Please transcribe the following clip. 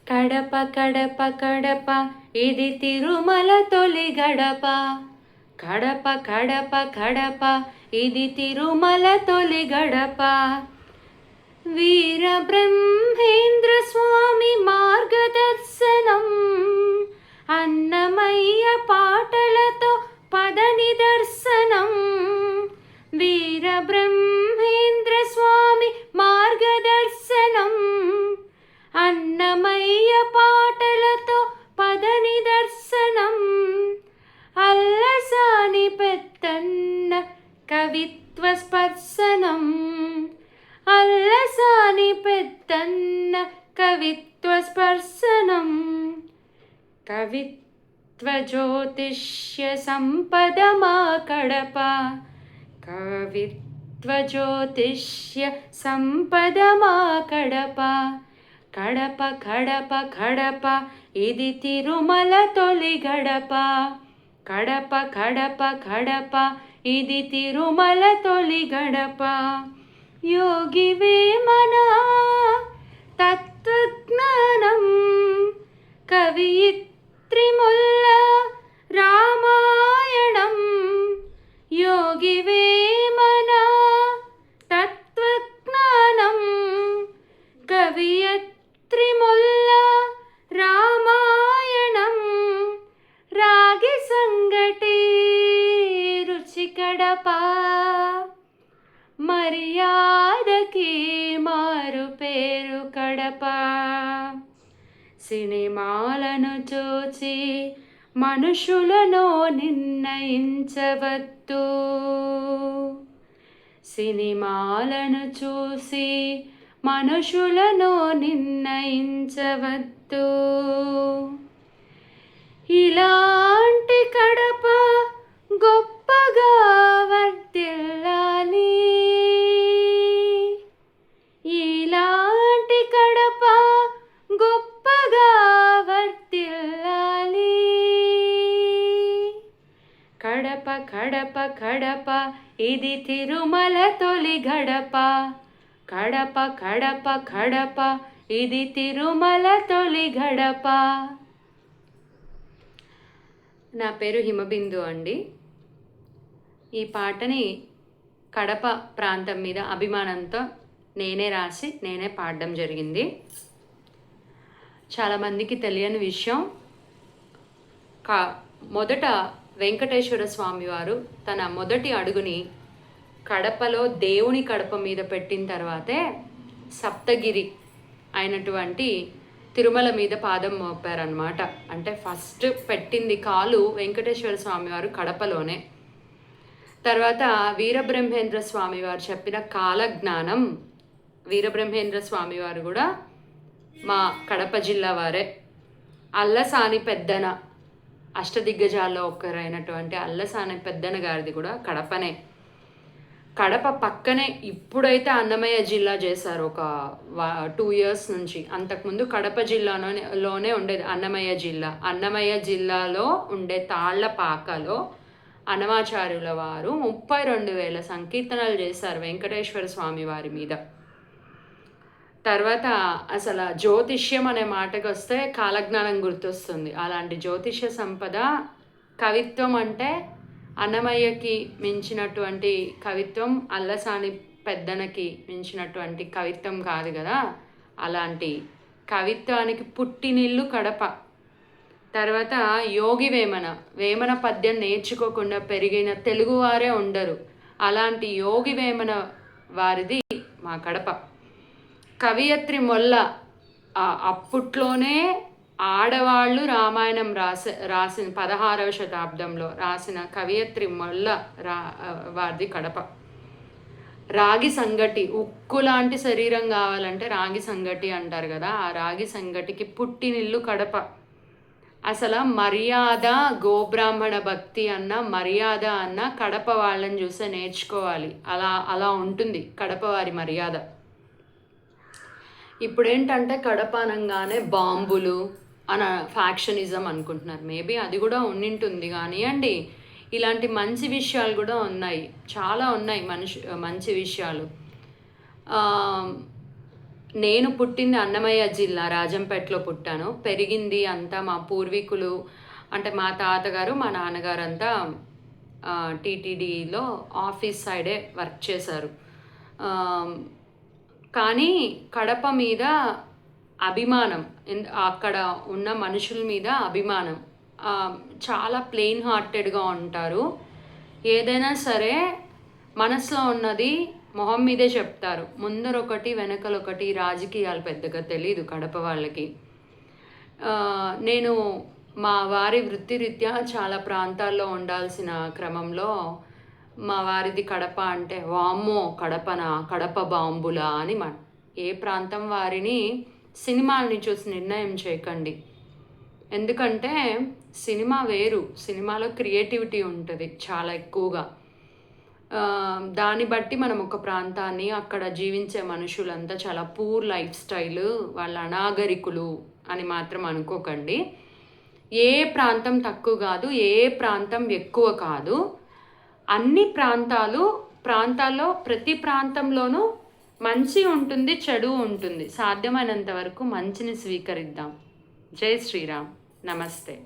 కడప కడప కడప ఇది తిరుమల తొలి గడప. కడప కడప కడప ఇది తిరుమల తొలి గడప. వీర బ్రహ్మేంద్ర స్వామి మార్గదర్శనం, అన్నమయ్య పాటలతో పద నిదర్శనం. వీర బ్రహ్మేంద్ర స్వామి మార్గదర్శనం, అన్నమయ్య పాటలతో పద నిదర్శనం. అల్లసాని పెద్దన్న కవిత్వ స్పర్శనం, అల్లసాని పెద్దన్న కవిత్వ స్పర్శనం. కవిత్వ జ్యోతిష్య సంపద మా కడప, కవిత్వ జ్యోతిష్య సంపద మా కడప. కడప కడప కడప ఇది తిరుమల తొలి గడప. కడప కడప కడప ఇది తిరుమల తొలి గడప. యోగి వేమన తత్వజ్ఞానం, కవియిత్రి ముల్ల రామాయణం. యోగి వేమన తత్వజ్ఞానం, కవియత్రి ముల్ల రామాయణం. రాగి సంగటి రుచి కడప, మర్యాదకి మారు పేరు కడప. సినిమాలను చూచి మనుషులను నిర్ణయించవద్దు, సినిమాలను చూసి మనుషులను నిర్ణయించవద్దు. ఇలాంటి కడప గొప్పగా వర్ధిల్లాలి, ఇలాంటి కడప గొప్పగా వర్ధిల్లాలి. కడప కడప కడప ఇది తిరుమల తొలి గడప. కడప కడప కడప ఇది తిరుమల తొలి గడప. నా పేరు హిమబిందు అండి. ఈ పాటని కడప ప్రాంతం మీద అభిమానంతో నేనే రాసి నేనే పాడడం జరిగింది. చాలామందికి తెలియని విషయం, మొదట వెంకటేశ్వర స్వామి వారు తన మొదటి అడుగుని కడపలో దేవుని కడప మీద పెట్టిన తర్వాతే సప్తగిరి అయినటువంటి తిరుమల మీద పాదం మోపారనమాట. అంటే ఫస్ట్ పెట్టింది కాలు వెంకటేశ్వర స్వామి వారు కడపలోనే. తర్వాత వీరబ్రహ్మేంద్ర స్వామి వారు చెప్పిన కాలజ్ఞానం, వీరబ్రహ్మేంద్ర స్వామి వారు కూడా మా కడప జిల్లా వారే. అల్లసాని పెద్దన అష్టదిగ్గజాల్లో ఒకరైనటువంటి అల్లసాని పెద్దన గారిది కూడా కడపనే. కడప పక్కనే ఇప్పుడైతే అన్నమయ్య జిల్లా చేశారు ఒక 2 years నుంచి. అంతకుముందు కడప జిల్లాలోనే ఉండేది అన్నమయ్య జిల్లా. అన్నమయ్య జిల్లాలో ఉండే తాళ్లపాకలో అన్నమాచార్యుల వారు 32,000 సంకీర్తనలు చేశారు వెంకటేశ్వర స్వామి వారి మీద. తర్వాత అసలు జ్యోతిష్యం అనే మాటకు వస్తే కాలజ్ఞానం గుర్తొస్తుంది. అలాంటి జ్యోతిష్య సంపద, కవిత్వం అంటే అన్నమయ్యకి మించినటువంటి కవిత్వం, అల్లసాని పెద్దనకి మించినటువంటి కవిత్వం కాదు కదా. అలాంటి కవిత్వానికి పుట్టినిల్లు కడప. తర్వాత యోగి వేమన, వేమన పద్యం నేర్చుకోకుండా పెరిగిన తెలుగువారే ఉండరు. అలాంటి యోగి వేమన వారిది మా కడప. కవియత్రి మొల్ల, అప్పట్లోనే ఆడవాళ్ళు రామాయణం రాసిన 16వ శతాబ్దంలో రాసిన కవియత్రి మొల్ల వారిది కడప. రాగి సంగటి, ఉక్కు లాంటి శరీరం కావాలంటే రాగి సంగటి అంటారు కదా. ఆ రాగి సంగటికి పుట్టినిల్లు కడప. అసలు మర్యాద, గోబ్రాహ్మణ భక్తి అన్న, మర్యాద అన్న కడప వాళ్ళని చూసే నేర్చుకోవాలి. అలా ఉంటుంది కడప వారి మర్యాద. ఇప్పుడు ఏంటంటే కడప అనగానే బాంబులు అన ఫ్యాక్షనిజం అనుకుంటున్నారు. మేబీ అది కూడా ఉండింటుంది కానివ్వండి. ఇలాంటి మంచి విషయాలు కూడా ఉన్నాయి, చాలా ఉన్నాయి మంచి విషయాలు. నేను పుట్టింది అన్నమయ్య జిల్లా రాజంపేటలో పుట్టాను. పెరిగింది అంతా మా పూర్వీకులు అంటే మా తాతగారు మా నాన్నగారు అంతా టీటీడీలో ఆఫీస్ సైడే వర్క్ చేశారు. కానీ కడప మీద అభిమానం, అక్కడ ఉన్న మనుషుల మీద అభిమానం. చాలా ప్లెయిన్ హార్టెడ్గా ఉంటారు. ఏదైనా సరే మనసులో ఉన్నది మొహం మీదే చెప్తారు. ముందరొకటి వెనకలొకటి. రాజకీయాలు పెద్దగా తెలీదు కడప వాళ్ళకి. నేను మా వారి వృత్తిరీత్యా చాలా ప్రాంతాల్లో ఉండాల్సిన క్రమంలో మా వారిది కడప అంటే వామ్మో కడపనా, కడప బాంబులా అని ఏ ప్రాంతం వారిని సినిమాలని చూసి నిర్ణయం చేయకండి. ఎందుకంటే సినిమా వేరు, సినిమాలో క్రియేటివిటీ ఉంటుంది చాలా ఎక్కువగా. దాన్ని బట్టి మనం ఒక ప్రాంతాన్ని, అక్కడ జీవించే మనుషులంతా చాలా పూర్ లైఫ్ స్టైల్, వాళ్ళ అనాగరికులు అని మాత్రం అనుకోకండి. ఏ ప్రాంతం తక్కువ కాదు, ఏ ప్రాంతం ఎక్కువ కాదు. అన్ని ప్రాంతాల్లో ప్రతి ప్రాంతంలోనూ మంచి ఉంటుంది, చెడు ఉంటుంది. సాధ్యమైనంత వరకు మంచిని స్వీకరిద్దాం. జై శ్రీరామ్. నమస్తే.